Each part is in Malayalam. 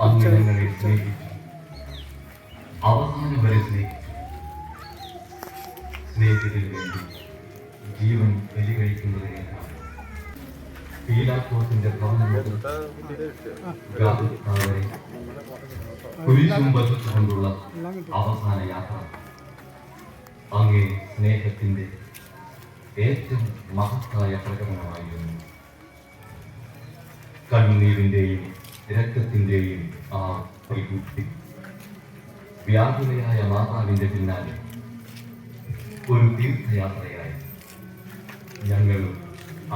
അങ്ങനെ ഞങ്ങളെ സ്നേഹിച്ചു, അവസാനം വരെ സ്നേഹിച്ചു. സ്നേഹത്തിന് വേണ്ടി ജീവൻ ബലി കഴിക്കുന്നതിനേക്കാൾ പീലാത്തോസിന്റെ ഭവനം മുതൽ ഗാഗുൽത്താ വരെ കുരിശും വഹിച്ചുകൊണ്ടുള്ള അവസാന യാത്ര അങ്ങേ സ്നേഹത്തിന്റെ ഏറ്റവും മഹത്തായ പ്രകടനമായിരുന്നു. കണ്ണുനീരിന്റെയും രക്തത്തിന്റെയും ആ പരിപൂർത്തി വ്യാകുലയായ മാതാവിന്റെ പിന്നാലെ ഒരു തീർത്ഥയാത്രയായി ഞങ്ങളും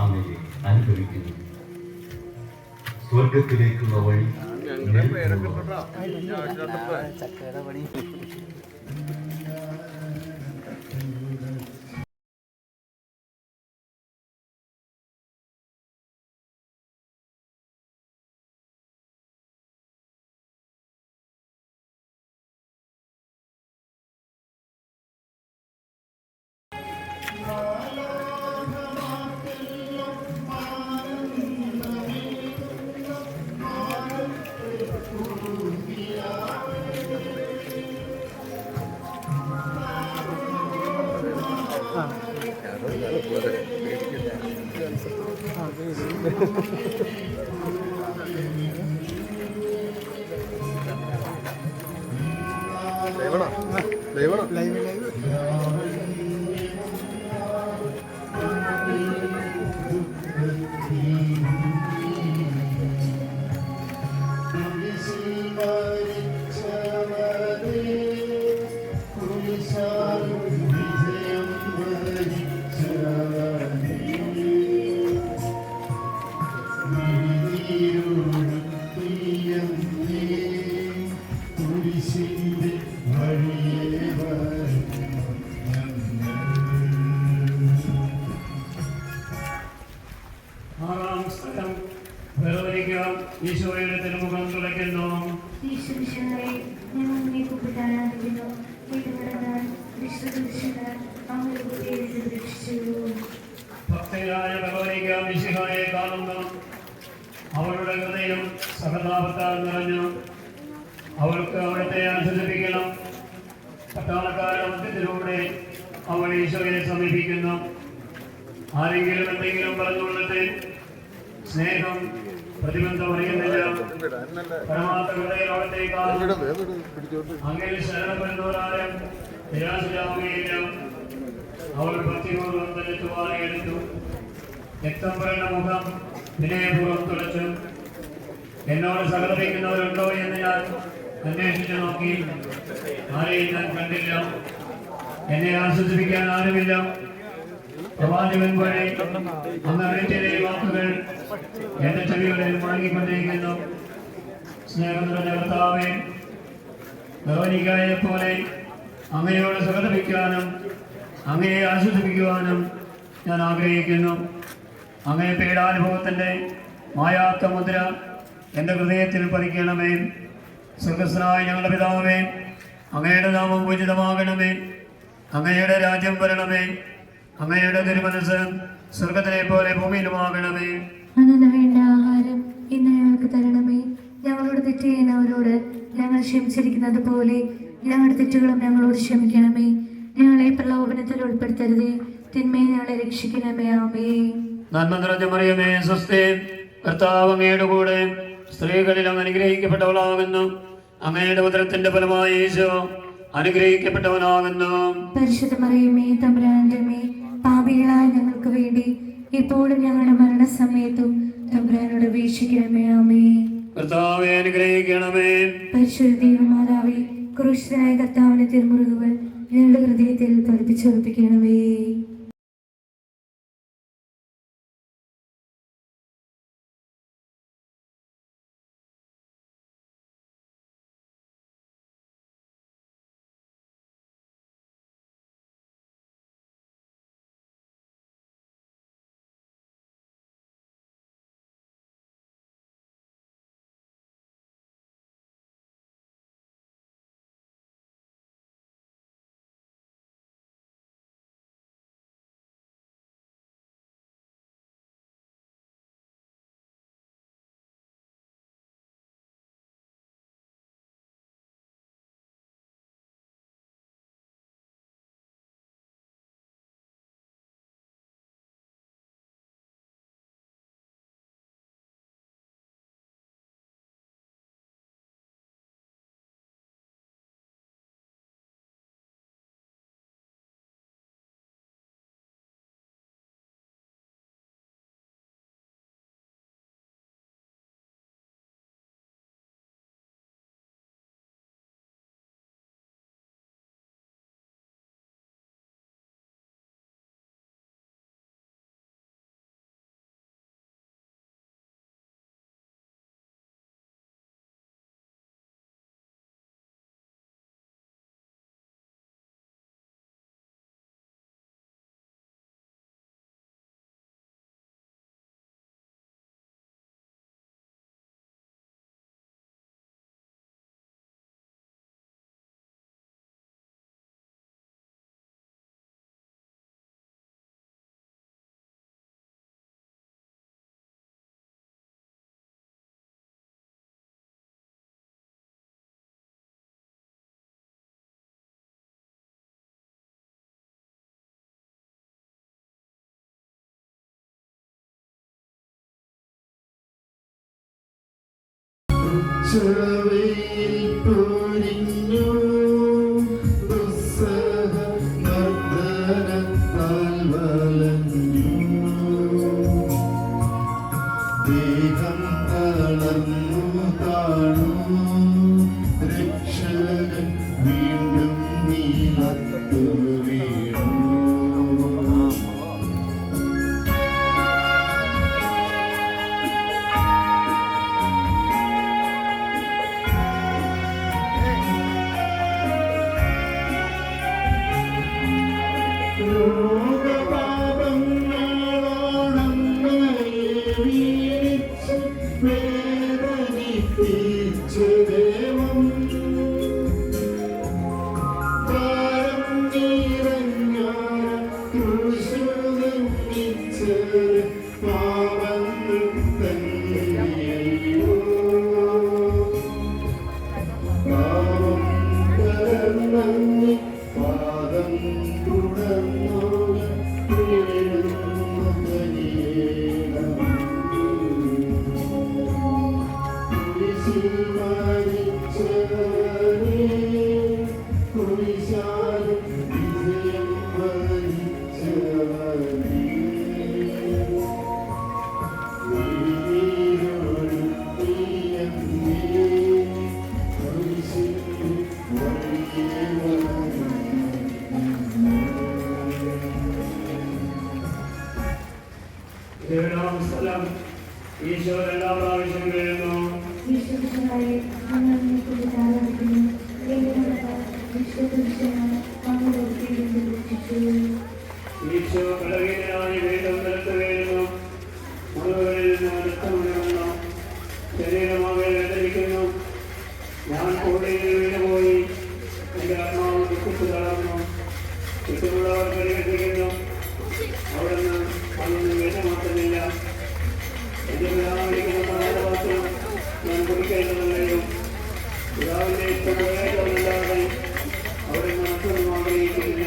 അങ്ങയെ അനുഭവിക്കുന്നു. സ്വർഗത്തിലേക്കുള്ള വഴി ഈശോയുടെ തിരുമുഖം തുളയ്ക്കുന്നു. ഭക്തയായ ഭഗവതിക്ക് മിശിഹായെ കാണുന്നു. അവളുടെ ഹൃദയം സഹതാപത്താൽ നിറഞ്ഞു. അവൾക്ക് അവിടുത്തെ ആശ്വസിപ്പിക്കണം. പട്ടാളക്കാരുടെ മധ്യത്തിലൂടെ അവൾ ഈശോയെ സമീപിക്കുന്നു. ആരെങ്കിലും എന്തെങ്കിലും പറഞ്ഞുകൊള്ളട്ടെ, സ്നേഹം പ്രതിബന്ധം അറിയുന്നില്ല. പരമാർത്ഥ ഹൃദയത്തേക്കാൾ അങ്ങനെ ശരണപ്പെടുന്നവരായ നിരാശരാകുകയില്ല. അവൾ ഭക്തിപൂർവ്വം തന്നെ തുവാലയെടുത്തു. രക്തം പുരണ്ട മുഖം വിനയപൂർവ്വം തുളച്ചു. എന്നോട് സഹകരിക്കുന്നവരുണ്ടോ എന്ന് ഞാൻ അന്വേഷിച്ചു നോക്കി. ആരെയും ഞാൻ കണ്ടില്ല. എന്നെ ആശ്വസിപ്പിക്കാൻ ആരുമില്ല. പ്രവാചകൻ വഴി അങ്ങറിയിലെ വാക്കുകൾ എന്റെ ചെവികളിൽ മുഴങ്ങിക്കൊണ്ടിരിക്കുന്നു. സ്നേഹം നിറഞ്ഞ കർത്താവേ, ഗൗനികായെ പോലെ അങ്ങയോട് സഹകരിക്കാനും അങ്ങയെ ആശ്വസിപ്പിക്കുവാനും ഞാൻ ആഗ്രഹിക്കുന്നു. അങ്ങയെ പീഡാനുഭവത്തിന്റെ മായാത്ത മുദ്ര എൻ്റെ ഹൃദയത്തിൽ പതിക്കണമേ. സ്വർഗസ്ഥനായ ഞങ്ങളുടെ പിതാവേ, അങ്ങയുടെ നാമം പൂജിതമാകണമേ. അങ്ങയുടെ രാജ്യം വരണമേ. അങ്ങയുടെ തിരുമനസ് സ്വർഗത്തിലെ പോലെ ഭൂമിയിലുമാകണമേ. അന്നു വേണ്ട ആഹാരം ഇന്ന് ഞങ്ങൾക്ക് തരണമേ. ഞങ്ങളോട് തെറ്റ് ചെയ്യുന്നവരോട് ഞങ്ങൾ ക്ഷമിച്ചിരിക്കുന്നത് പോലെ ഞങ്ങളുടെ തെറ്റുകളും ഞങ്ങളോട് ക്ഷമിക്കണമേ. ഞങ്ങളെ പ്രലോഭനത്തിൽ ഉൾപ്പെടുത്തരുതേ, തിന്മയെ ഞങ്ങളെ രക്ഷിക്കണമേ. ആമേൻ. നന്മ നിറഞ്ഞ മറിയമേ, സ്വസ്തി, കർത്താവ് അങ്ങയുടെ കൂടെ സ്ത്രീകളിൽ അങ്ങ് അനുഗ്രഹിക്കപ്പെട്ടവളാകുന്നു. അങ്ങയുടെ ഉദരത്തിന്റെ ഫലമായി ഈശോ അനുഗ്രഹിക്കപ്പെട്ടവനാകുന്നു. പരിശുദ്ധ മറിയമേ, തമ്പുരാന്റെ അമ്മേ, പാപികളായ ഞങ്ങൾക്ക് വേണ്ടി ഇപ്പോഴും ഞങ്ങളുടെ മരണസമയത്തും തമ്പുരാനോട് അപേക്ഷിക്കണമേ. ആമേൻ. കർത്താവേ അനുഗ്രഹിക്കണമേ. പരിശുദ്ധ ദൈവമാതാവേ, ക്രൂശിതനായ കർത്താവിന്റെ തിരുമുറിവുകൾ ഞങ്ങളുടെ ഹൃദയത്തിൽ പതിപ്പിച്ചുറപ്പിക്കണമേ. ഉച്ചവയിൽ പൊരിഞ്ഞു ദുസ്സഹ മർദ്ദനത്താൽ വലഞ്ഞു ദേഹം തളർന്നു താണു രക്ഷകൻ വീണ്ടും നീലത്തു വീണു പാദം തുടർന്നോട് സ്ഥലം ഈശോ എല്ലാ പ്രാവശ്യം വീഴുന്നു. വിശ്വസിച്ചതായി ഞങ്ങൾ നിന്നെക്കുറിച്ച് ആരാധിക്കുന്നു. ഈശോ ബലഹീനനായി വീണ്ടും നിലത്ത് വീഴുന്നു. മുറിവുകളിൽ നിന്ന് രക്തമൊഴുകുന്നു. ശരീരമാകെ വേദനിക്കുന്നു. ഞാൻ കോടിയിൽ വീണുപോയി. എൻ്റെ ആത്മാവ് ദുഃഖിച്ചു തളർന്നു. ചുറ്റുമുള്ളവർ പരിഹരിക്കുന്നു. അവിടുന്ന് അതൊന്നും വേദമാക്കുന്നില്ല. എന്റെ പിതാവിരിക്കുന്ന പാദവാക്യം ഞാൻ കുടിക്കേണ്ടതല്ലയോ? പിതാവിന്റെ ഇഷ്ടമല്ലാതെ അവിടുന്ന് മറ്റൊന്നും ആഗ്രഹിക്കുന്നില്ല.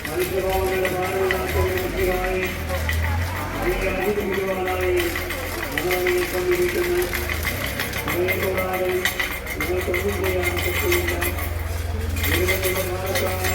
മനുഷ്യഭാവങ്ങളുടെ ഭാരവുമായി അതിന്റെ അനുഭവിക്കുവാനായി ഞങ്ങളെ സംഭവിക്കുന്നു. അവയെ കൂടാതെ നിങ്ങൾക്കൊന്നും ചെയ്യാൻ പറ്റില്ല. ദൈവത്തിന്റെ ഭാരത്താൽ